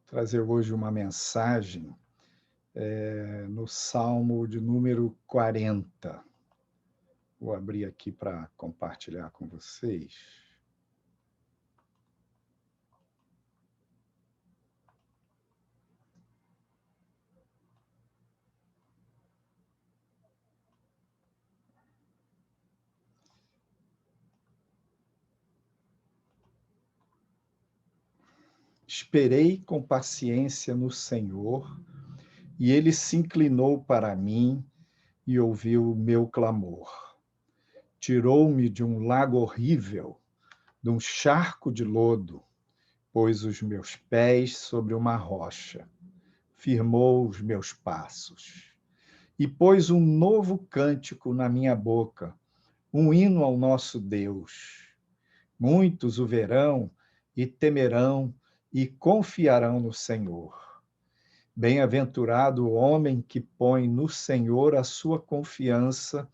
Trazer hoje uma mensagem no Salmo de número 40. Vou abrir aqui para compartilhar com vocês. Esperei com paciência no Senhor, e ele se inclinou para mim e ouviu o meu clamor. Tirou-me de um lago horrível, de um charco de lodo, pôs os meus pés sobre uma rocha, firmou os meus passos e pôs um novo cântico na minha boca, um hino ao nosso Deus. Muitos o verão e temerão e confiarão no Senhor. Bem-aventurado o homem que põe no Senhor a sua confiança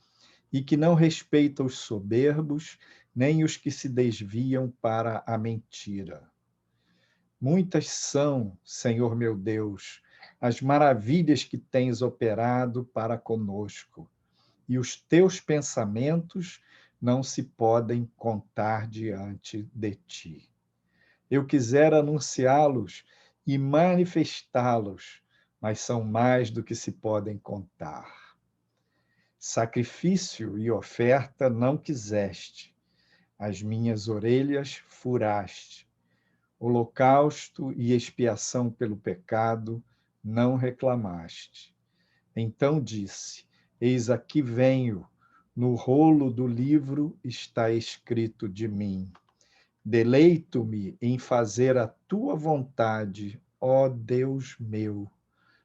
e que não respeita os soberbos, nem os que se desviam para a mentira. Muitas são, Senhor meu Deus, as maravilhas que tens operado para conosco, e os teus pensamentos não se podem contar diante de ti. Eu quisera anunciá-los e manifestá-los, mas são mais do que se podem contar. Sacrifício e oferta não quiseste, as minhas orelhas furaste. Holocausto e expiação pelo pecado não reclamaste. Então disse: Eis aqui venho, no rolo do livro está escrito de mim. Deleito-me em fazer a tua vontade, ó Deus meu.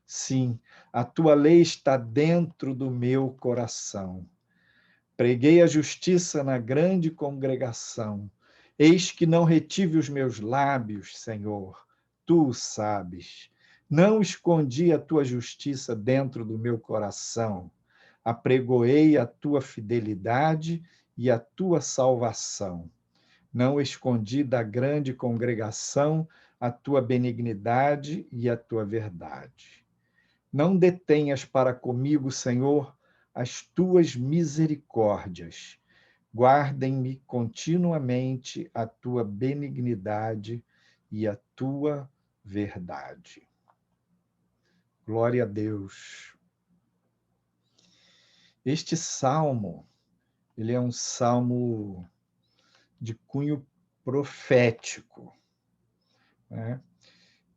Sim, a tua lei está dentro do meu coração. Preguei a justiça na grande congregação. Eis que não retive os meus lábios, Senhor, tu o sabes. Não escondi a tua justiça dentro do meu coração. Apregoei a tua fidelidade e a tua salvação. Não escondi da grande congregação a tua benignidade e a tua verdade. Não detenhas para comigo, Senhor, as tuas misericórdias. Guardem-me continuamente a tua benignidade e a tua verdade. Glória a Deus. Este salmo, ele é um salmo de cunho profético, né?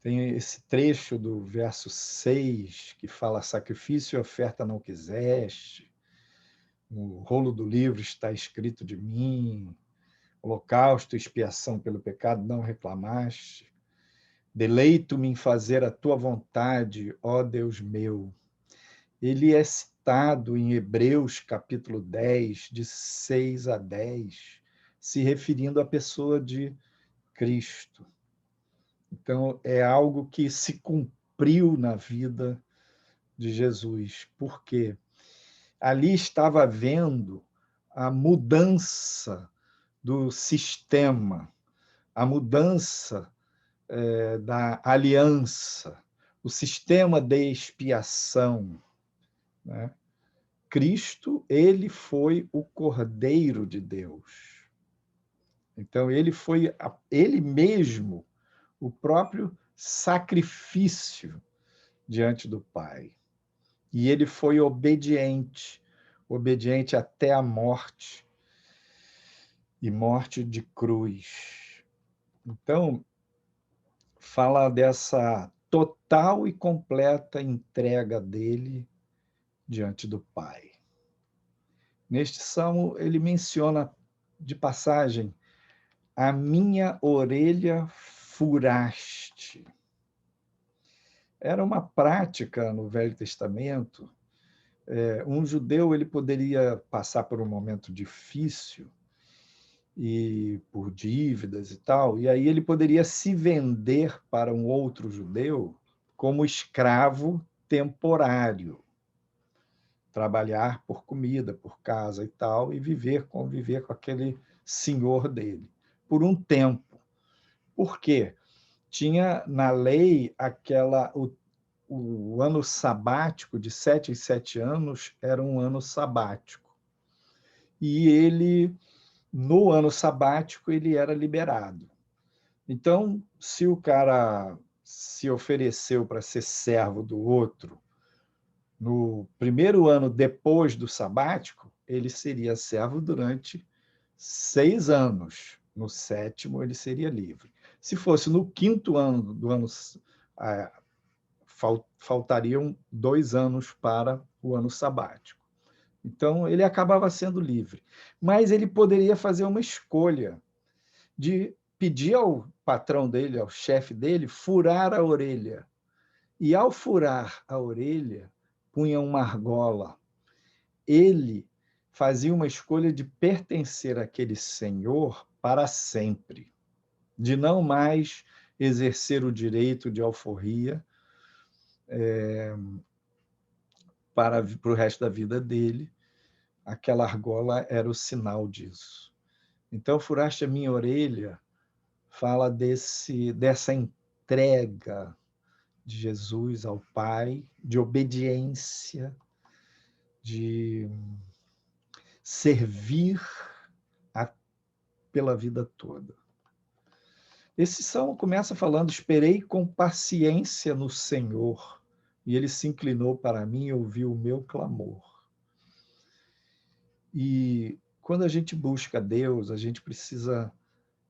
Tem esse trecho do verso 6 que fala: sacrifício e oferta não quiseste, no rolo do livro está escrito de mim, holocausto e expiação pelo pecado não reclamaste. Deleito-me em fazer a tua vontade, ó Deus meu. Ele é citado em Hebreus, capítulo 10, de 6 a 10, se referindo à pessoa de Cristo. Então, é algo que se cumpriu na vida de Jesus. Por quê? Ali estava havendo a mudança do sistema, a mudança da aliança, o sistema de expiação, né? Cristo, ele foi o Cordeiro de Deus. Então, ele foi ele mesmo o próprio sacrifício diante do Pai. E ele foi obediente, obediente até a morte, e morte de cruz. Então, fala dessa total e completa entrega dele diante do Pai. Neste salmo, ele menciona de passagem: a minha orelha furaste. Era uma prática no Velho Testamento. Um judeu ele poderia passar por um momento difícil e por dívidas e tal, e aí ele poderia se vender para um outro judeu como escravo temporário, trabalhar por comida, por casa e tal, e conviver com aquele senhor dele por um tempo. Por quê? tinha na lei o ano sabático, de 7 em 7 anos, era um ano sabático. E ele, no ano sabático, ele era liberado. Então, se o cara se ofereceu para ser servo do outro no primeiro ano depois do sabático, ele seria servo durante 6 anos. No sétimo, ele seria livre. Se fosse no quinto ano do ano, faltariam 2 anos para o ano sabático. Então, ele acabava sendo livre. Mas ele poderia fazer uma escolha de pedir ao patrão dele, ao chefe dele, furar a orelha. E, ao furar a orelha, punha uma argola. Ele fazia uma escolha de pertencer àquele senhor para sempre, de não mais exercer o direito de alforria para o resto da vida dele. Aquela argola era o sinal disso. Então, furaste a minha orelha fala dessa entrega de Jesus ao Pai, de obediência, de servir pela vida toda. Esse salmo começa falando: esperei com paciência no Senhor, e ele se inclinou para mim e ouviu o meu clamor. E quando a gente busca Deus, a gente precisa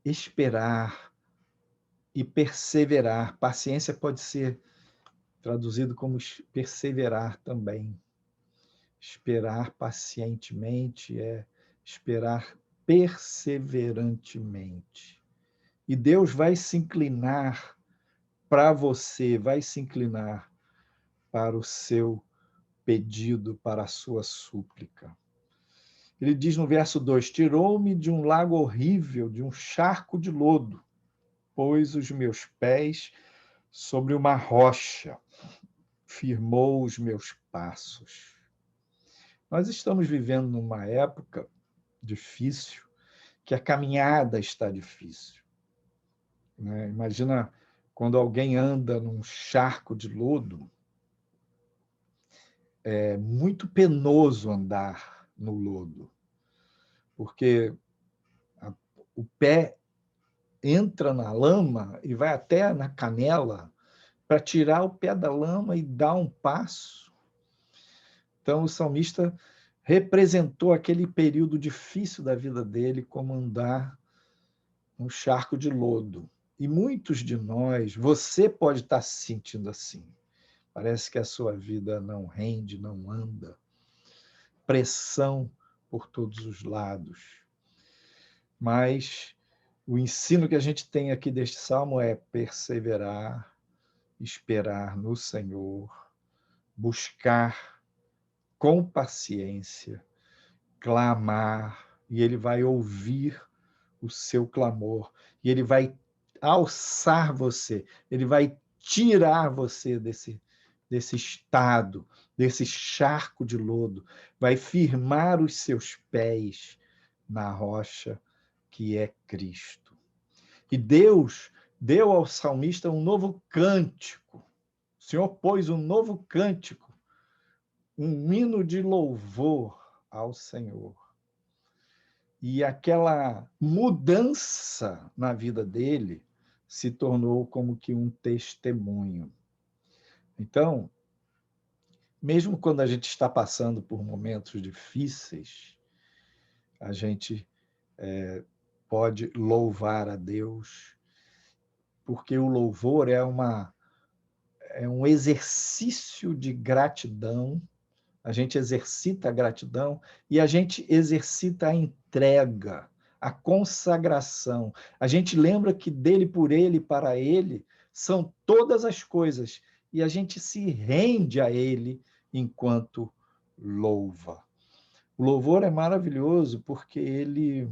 esperar e perseverar. Paciência pode ser traduzido como perseverar também. Esperar pacientemente é esperar perseverantemente. E Deus vai se inclinar para você, vai se inclinar para o seu pedido, para a sua súplica. Ele diz no verso 2: tirou-me de um lago horrível, de um charco de lodo, pôs os meus pés sobre uma rocha, firmou os meus passos. Nós estamos vivendo numa época difícil, que a caminhada está difícil. Né? Imagina quando alguém anda num charco de lodo, é muito penoso andar no lodo, porque o pé entra na lama e vai até na canela para tirar o pé da lama e dar um passo. Então, o salmista representou aquele período difícil da vida dele como andar num charco de lodo. E muitos de nós, você pode estar se sentindo assim. Parece que a sua vida não rende, não anda. Pressão por todos os lados. Mas o ensino que a gente tem aqui deste salmo é perseverar, esperar no Senhor, buscar com paciência, clamar, e Ele vai ouvir o seu clamor, e Ele vai alçar você, Ele vai tirar você desse estado, desse charco de lodo, vai firmar os seus pés na rocha que é Cristo. E Deus deu ao salmista um novo cântico. O Senhor pôs um novo cântico, um hino de louvor ao Senhor. E aquela mudança na vida dele se tornou como que um testemunho. Então, mesmo quando a gente está passando por momentos difíceis, a gente pode louvar a Deus, porque o louvor é um exercício de gratidão. A gente exercita a gratidão e a gente exercita a entrega, a consagração. A gente lembra que dele, por ele, para ele, são todas as coisas. E a gente se rende a ele enquanto louva. O louvor é maravilhoso porque ele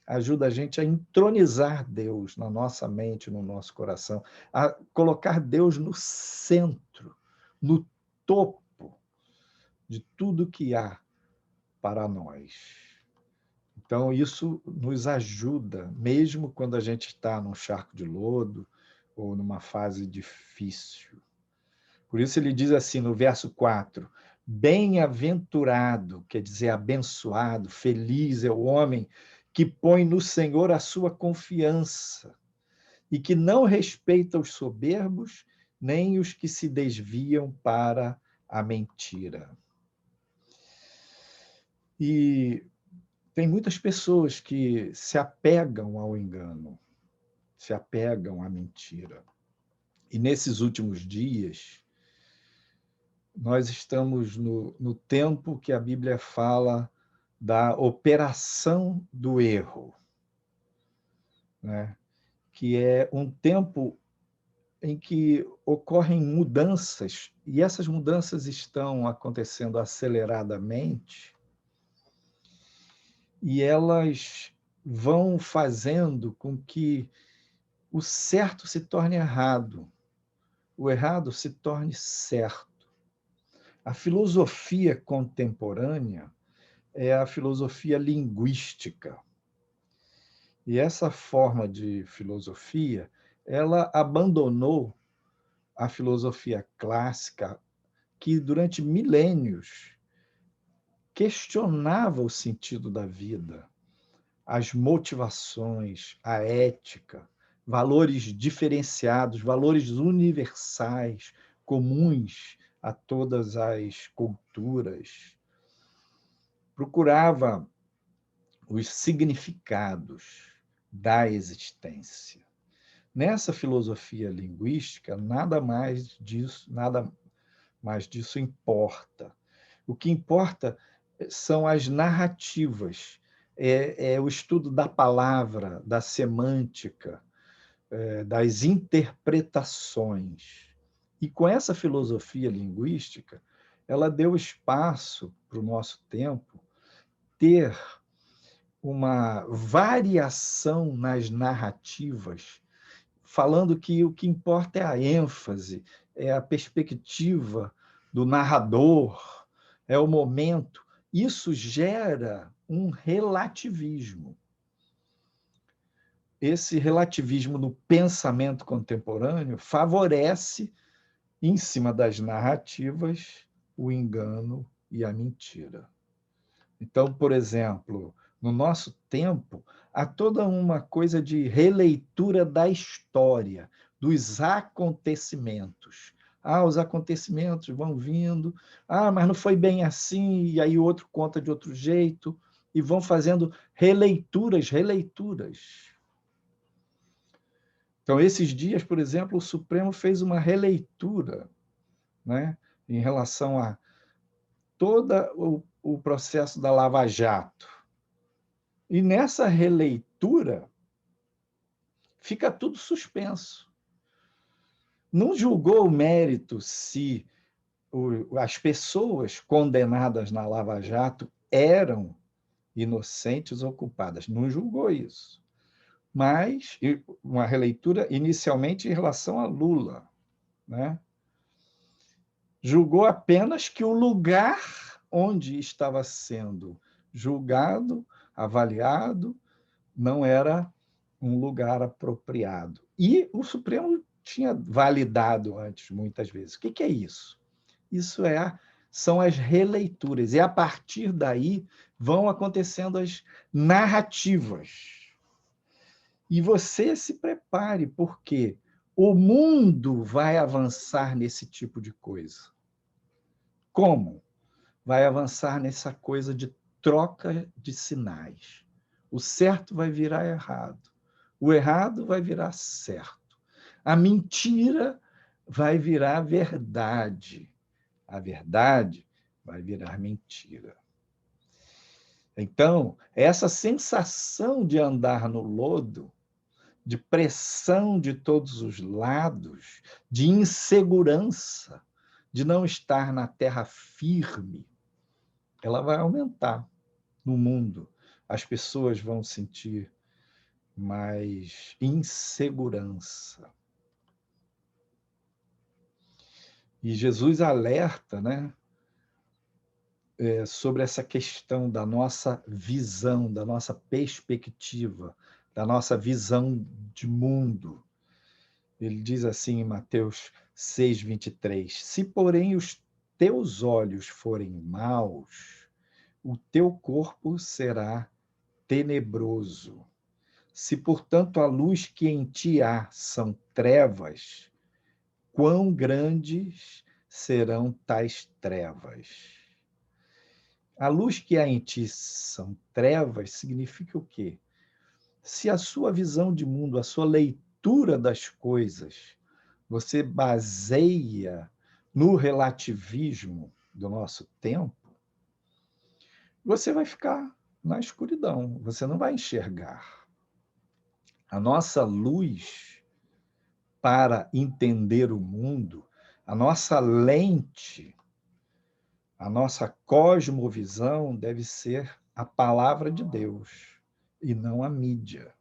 ajuda a gente a entronizar Deus na nossa mente, no nosso coração, a colocar Deus no centro, no topo de tudo que há para nós. Então, isso nos ajuda, mesmo quando a gente está num charco de lodo, ou numa fase difícil. Por isso ele diz assim no verso 4, bem-aventurado, quer dizer abençoado, feliz é o homem que põe no Senhor a sua confiança e que não respeita os soberbos, nem os que se desviam para a mentira. E tem muitas pessoas que se apegam ao engano, se apegam à mentira. E nesses últimos dias, nós estamos no tempo que a Bíblia fala da operação do erro, né? Que é um tempo em que ocorrem mudanças, e essas mudanças estão acontecendo aceleradamente, e elas vão fazendo com que o certo se torne errado, o errado se torne certo. A filosofia contemporânea é a filosofia linguística. E essa forma de filosofia, ela abandonou a filosofia clássica, que durante milênios questionava o sentido da vida, as motivações, a ética, valores diferenciados, valores universais, comuns a todas as culturas. Procurava os significados da existência. Nessa filosofia linguística, nada mais disso importa. O que importa são as narrativas, é o estudo da palavra, da semântica, das interpretações. E com essa filosofia linguística, ela deu espaço para o nosso tempo ter uma variação nas narrativas, falando que o que importa é a ênfase, é a perspectiva do narrador, é o momento. Isso gera um relativismo. Esse relativismo no pensamento contemporâneo favorece, em cima das narrativas, o engano e a mentira. Então, por exemplo, no nosso tempo, há toda uma coisa de releitura da história, dos acontecimentos. Os acontecimentos vão vindo, mas não foi bem assim, e aí o outro conta de outro jeito, e vão fazendo releituras. Então, esses dias, por exemplo, o Supremo fez uma releitura, né, em relação a todo o processo da Lava Jato. E nessa releitura fica tudo suspenso. Não julgou o mérito se as pessoas condenadas na Lava Jato eram inocentes ou culpadas. Não julgou isso. Mas uma releitura inicialmente em relação a Lula, né? Julgou apenas que o lugar onde estava sendo julgado, avaliado, não era um lugar apropriado. E o Supremo tinha validado antes, muitas vezes. O que é isso? Isso são as releituras. E, a partir daí, vão acontecendo as narrativas. E você se prepare, porque o mundo vai avançar nesse tipo de coisa. Como? Vai avançar nessa coisa de troca de sinais. O certo vai virar errado. O errado vai virar certo. A mentira vai virar verdade. A verdade vai virar mentira. Então, essa sensação de andar no lodo, de pressão de todos os lados, de insegurança, de não estar na terra firme, ela vai aumentar no mundo. As pessoas vão sentir mais insegurança. E Jesus alerta, né, sobre essa questão da nossa visão, da nossa perspectiva, da nossa visão de mundo. Ele diz assim em Mateus 6:23: se, porém, os teus olhos forem maus, o teu corpo será tenebroso. Se, portanto, a luz que em ti há são trevas, quão grandes serão tais trevas? A luz que há em ti são trevas significa o quê? Se a sua visão de mundo, a sua leitura das coisas, você baseia no relativismo do nosso tempo, você vai ficar na escuridão, você não vai enxergar. A nossa luz para entender o mundo, a nossa lente, a nossa cosmovisão deve ser a palavra de Deus e não a mídia.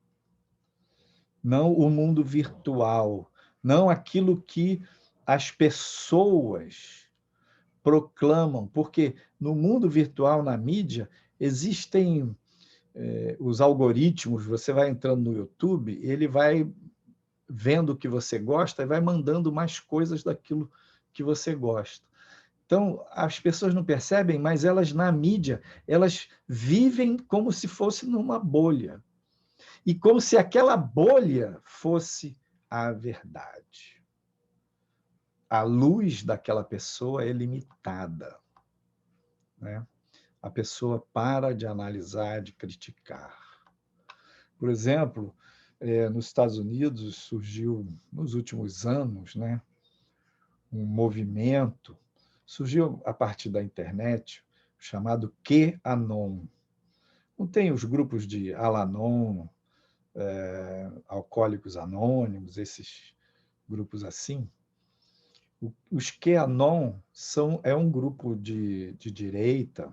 Não o mundo virtual, não aquilo que as pessoas proclamam, porque no mundo virtual, na mídia, existem os algoritmos, você vai entrando no YouTube, ele vai vendo o que você gosta e vai mandando mais coisas daquilo que você gosta. Então, as pessoas não percebem, mas elas, na mídia, elas vivem como se fosse numa bolha. E como se aquela bolha fosse a verdade. A luz daquela pessoa é limitada, né? A pessoa para de analisar, de criticar. Por exemplo, nos Estados Unidos surgiu, nos últimos anos, né, um movimento, surgiu a partir da internet, chamado QAnon. Não tem os grupos de Al-Anon, Alcoólicos Anônimos, esses grupos assim? Os QAnon é um grupo de direita,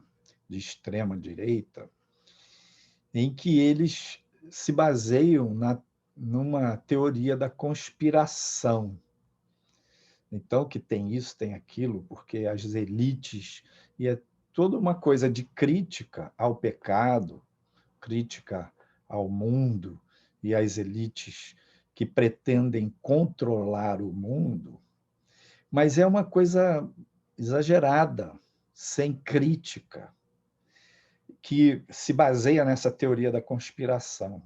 de extrema direita, em que eles se baseiam numa teoria da conspiração. Então, que tem isso, tem aquilo, porque as elites, e é toda uma coisa de crítica ao pecado, crítica ao mundo e às elites que pretendem controlar o mundo, mas é uma coisa exagerada, sem crítica, que se baseia nessa teoria da conspiração.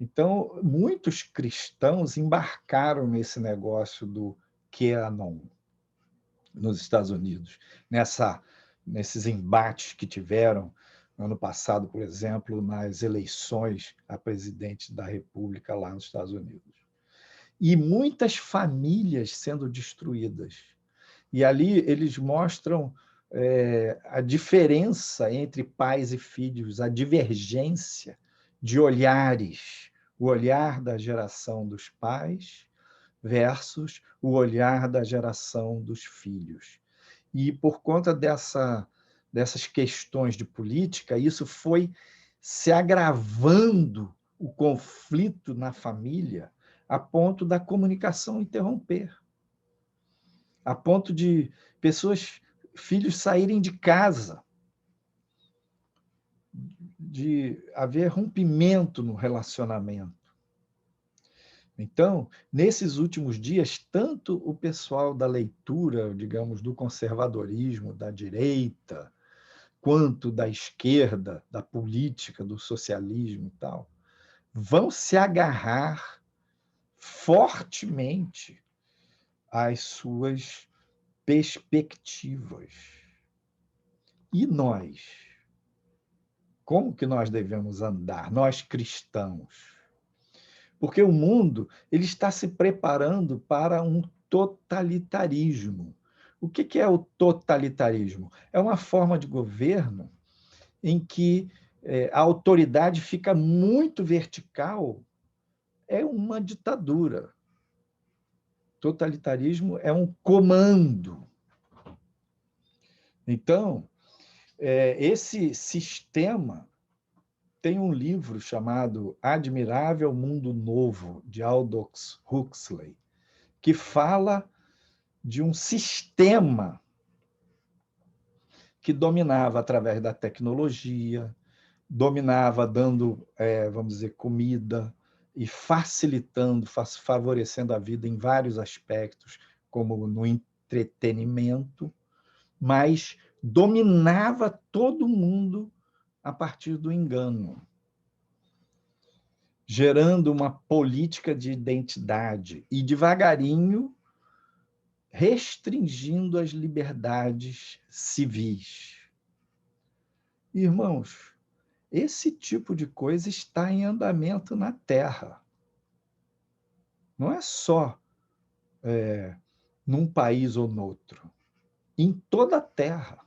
Então, muitos cristãos embarcaram nesse negócio do QAnon nos Estados Unidos, nesses embates que tiveram no ano passado, por exemplo, nas eleições a presidente da República lá nos Estados Unidos. E muitas famílias sendo destruídas. E ali eles mostram a diferença entre pais e filhos, a divergência de olhares, o olhar da geração dos pais versus o olhar da geração dos filhos. E por conta dessas questões de política, isso foi se agravando o conflito na família a ponto da comunicação interromper, a ponto de filhos saírem de casa, de haver rompimento no relacionamento. Então, nesses últimos dias, tanto o pessoal da leitura, digamos, do conservadorismo, da direita, quanto da esquerda, da política, do socialismo e tal, vão se agarrar fortemente às suas perspectivas. E nós? Como que nós devemos andar, nós cristãos? Porque o mundo ele está se preparando para um totalitarismo. O que é o totalitarismo? É uma forma de governo em que a autoridade fica muito vertical, é uma ditadura. Totalitarismo é um comando. Então, esse sistema tem um livro chamado Admirável Mundo Novo, de Aldous Huxley, que fala de um sistema que dominava através da tecnologia, dominava dando, vamos dizer, comida, e facilitando, favorecendo a vida em vários aspectos, como no entretenimento, mas dominava todo mundo a partir do engano, gerando uma política de identidade e, devagarinho, restringindo as liberdades civis. Irmãos, esse tipo de coisa está em andamento na Terra. Não é só num país ou noutro, em toda a Terra.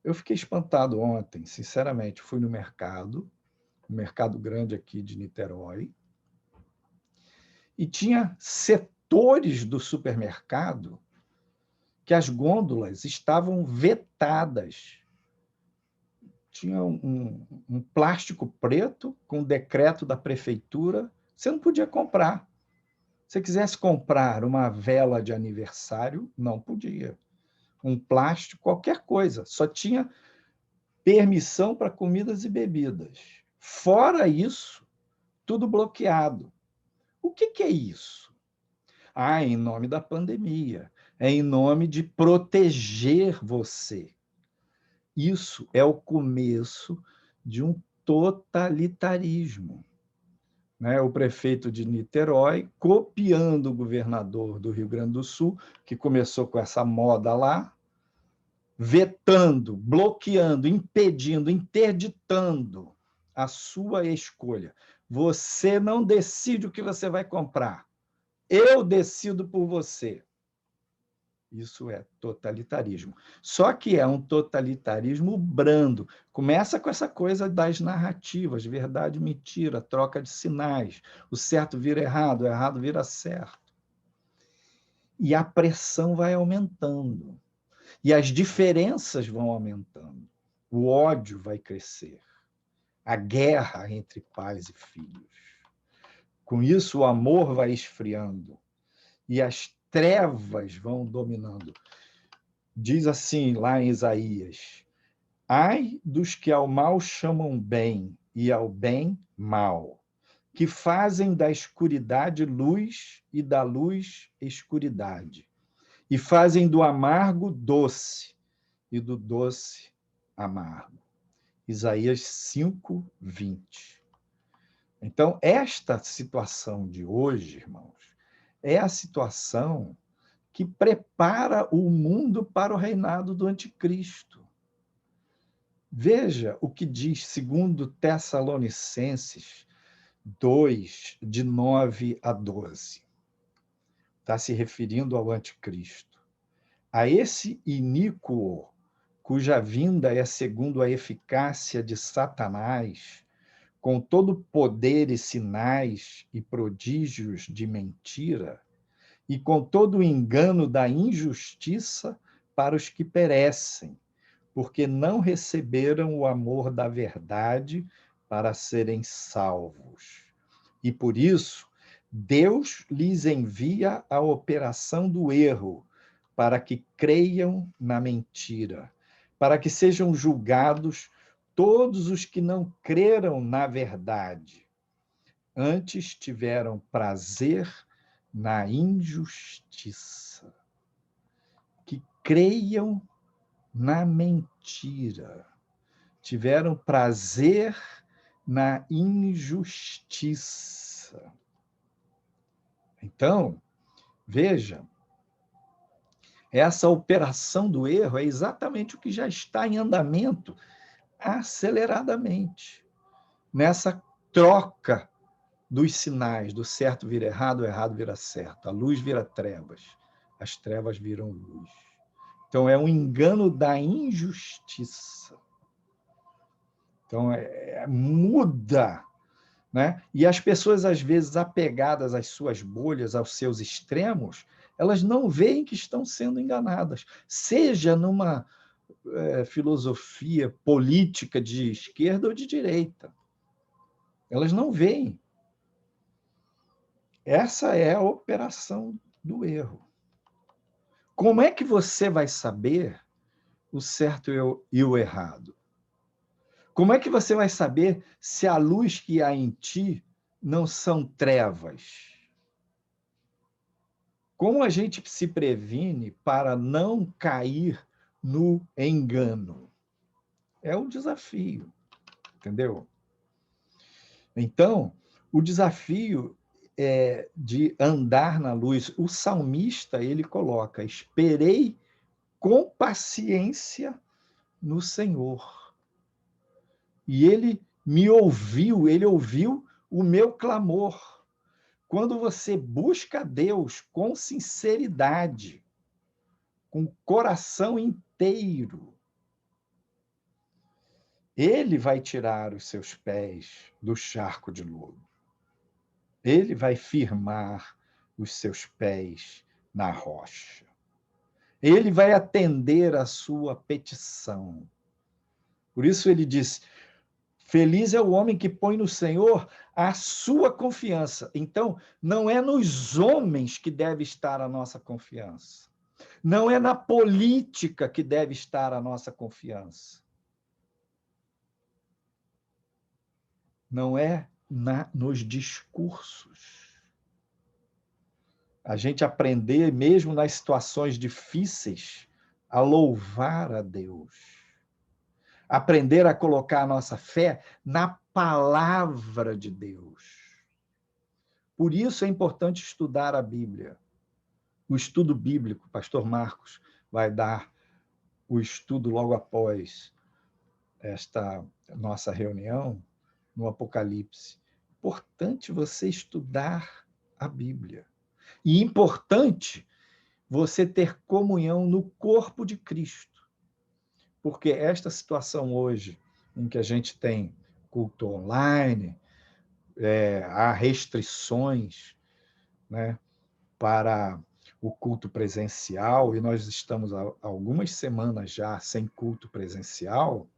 Eu fiquei espantado ontem, sinceramente. Fui no mercado, um mercado grande aqui de Niterói, e tinha setores do supermercado que as gôndolas estavam vetadas. Tinha um plástico preto com um decreto da prefeitura, você não podia comprar. Se você quisesse comprar uma vela de aniversário, não podia. Um plástico, qualquer coisa, só tinha permissão para comidas e bebidas. Fora isso, tudo bloqueado. O que é isso? Em nome da pandemia. É em nome de proteger você. Isso é o começo de um totalitarismo. O prefeito de Niterói, copiando o governador do Rio Grande do Sul, que começou com essa moda lá, vetando, bloqueando, impedindo, interditando a sua escolha. Você não decide o que você vai comprar. Eu decido por você. Isso é totalitarismo. Só que é um totalitarismo brando. Começa com essa coisa das narrativas, verdade, mentira, troca de sinais. O certo vira errado, o errado vira certo. E a pressão vai aumentando. E as diferenças vão aumentando. O ódio vai crescer. A guerra entre pais e filhos. Com isso, o amor vai esfriando. E as trevas vão dominando. Diz assim lá em Isaías: ai dos que ao mal chamam bem e ao bem mal, que fazem da escuridade luz e da luz escuridade, e fazem do amargo doce e do doce amargo. Isaías 5:20. Então, esta situação de hoje, irmãos, é a situação que prepara o mundo para o reinado do anticristo. Veja o que diz 2 Tessalonicenses 2, de 9 a 12. Está se referindo ao anticristo. A esse iníquo, cuja vinda é segundo a eficácia de Satanás, com todo poder e sinais e prodígios de mentira, e com todo o engano da injustiça para os que perecem, porque não receberam o amor da verdade para serem salvos. E por isso, Deus lhes envia a operação do erro, para que creiam na mentira, para que sejam julgados todos os que não creram na verdade, antes tiveram prazer na injustiça, que creiam na mentira, tiveram prazer na injustiça. Então, veja, essa operação do erro é exatamente o que já está em andamento aceleradamente, nessa troca dos sinais, do certo vira errado, o errado vira certo, a luz vira trevas, as trevas viram luz. Então, é um engano da injustiça. Então, muda, né? E as pessoas, às vezes, apegadas às suas bolhas, aos seus extremos, elas não veem que estão sendo enganadas, seja numa filosofia política de esquerda ou de direita. Elas não veem. Essa é a operação do erro. Como é que você vai saber o certo e o errado? Como é que você vai saber se a luz que há em ti não são trevas. Como a gente se previne para não cair no engano? É um desafio, entendeu? Então, o desafio é de andar na luz. O salmista, ele coloca: esperei com paciência no Senhor. E ele me ouviu, ele ouviu o meu clamor. Quando você busca Deus com sinceridade, com o coração inteiro, Ele vai tirar os seus pés do charco de lodo. Ele vai firmar os seus pés na rocha. Ele vai atender a sua petição. Por isso ele diz: feliz é o homem que põe no Senhor a sua confiança. Então, não é nos homens que deve estar a nossa confiança. Não é na política que deve estar a nossa confiança. Não é nos discursos. A gente aprender, mesmo nas situações difíceis, a louvar a Deus. Aprender a colocar a nossa fé na palavra de Deus. Por isso é importante estudar a Bíblia. O estudo bíblico, o pastor Marcos vai dar o estudo logo após esta nossa reunião no Apocalipse. Importante você estudar a Bíblia. E importante você ter comunhão no corpo de Cristo. Porque esta situação hoje, em que a gente tem culto online, há restrições, né, para o culto presencial, e nós estamos há algumas semanas já sem culto presencial,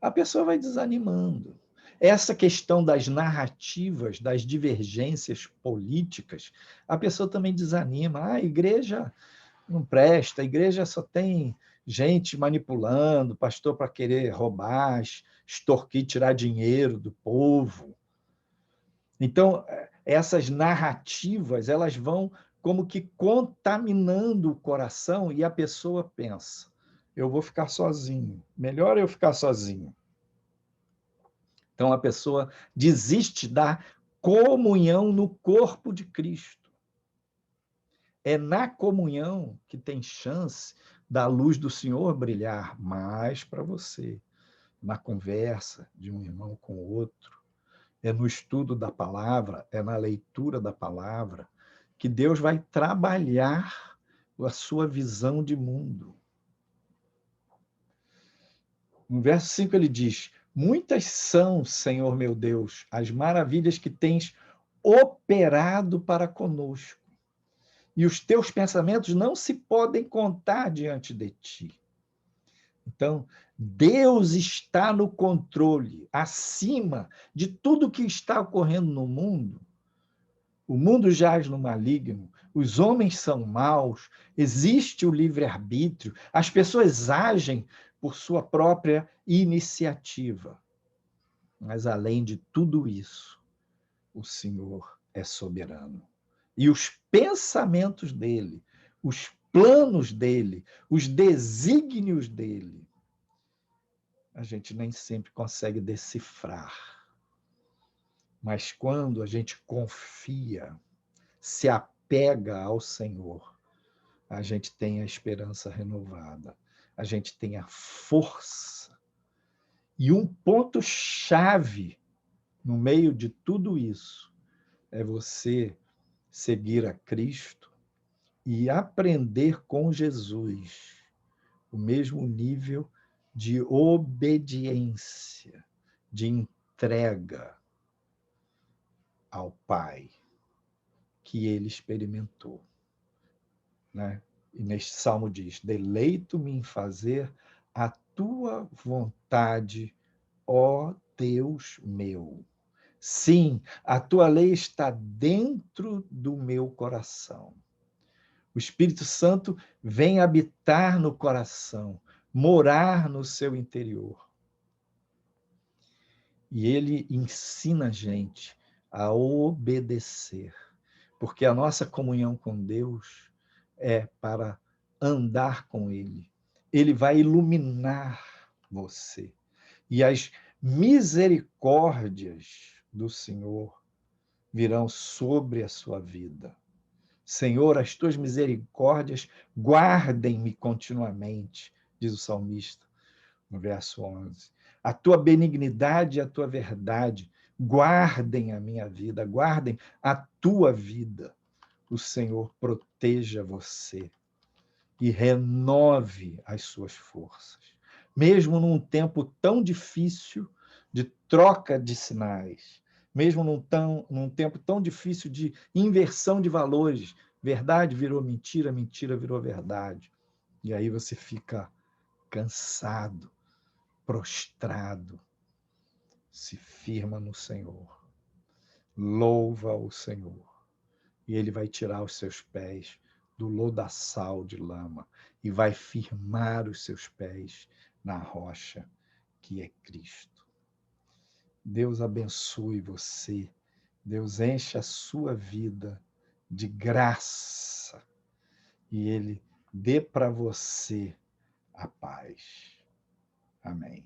a pessoa vai desanimando. Essa questão das narrativas, das divergências políticas, a pessoa também desanima. Ah, a igreja não presta, a igreja só tem gente manipulando, pastor para querer roubar, extorquir, tirar dinheiro do povo. Então, essas narrativas, elas vão como que contaminando o coração e a pessoa pensa: eu vou ficar sozinho, melhor eu ficar sozinho. Então, a pessoa desiste da comunhão no corpo de Cristo. É na comunhão que tem chance da luz do Senhor brilhar mais para você, na conversa de um irmão com o outro, é no estudo da palavra, é na leitura da palavra, que Deus vai trabalhar a sua visão de mundo. No verso 5 ele diz: muitas são, Senhor meu Deus, as maravilhas que tens operado para conosco, e os teus pensamentos não se podem contar diante de ti. Então, Deus está no controle, acima de tudo que está ocorrendo no mundo. O mundo jaz no maligno, os homens são maus, existe o livre-arbítrio, as pessoas agem por sua própria iniciativa. Mas, além de tudo isso, o Senhor é soberano. E os pensamentos dele, os planos dele, os desígnios dele, a gente nem sempre consegue decifrar. Mas quando a gente confia, se apega ao Senhor, a gente tem a esperança renovada, a gente tem a força. E um ponto-chave no meio de tudo isso é você seguir a Cristo e aprender com Jesus o mesmo nível de obediência, de entrega ao Pai que ele experimentou, né? E neste salmo diz: deleito-me em fazer a tua vontade, ó Deus meu. Sim, a tua lei está dentro do meu coração. O Espírito Santo vem habitar no coração, morar no seu interior. E ele ensina a gente a obedecer, porque a nossa comunhão com Deus é para andar com Ele. Ele vai iluminar você. E as misericórdias do Senhor virão sobre a sua vida. Senhor, as tuas misericórdias guardem-me continuamente, diz o salmista no verso 11. A tua benignidade e a tua verdade guardem a minha vida, guardem a tua vida. O Senhor proteja você e renove as suas forças. Mesmo num tempo tão difícil de troca de sinais, mesmo num tempo tão difícil de inversão de valores, verdade virou mentira, mentira virou verdade. E aí você fica cansado, prostrado, se firma no Senhor, louva o Senhor, e Ele vai tirar os seus pés do lodaçal de lama e vai firmar os seus pés na rocha que é Cristo. Deus abençoe você, Deus enche a sua vida de graça e Ele dê para você a paz. Amém.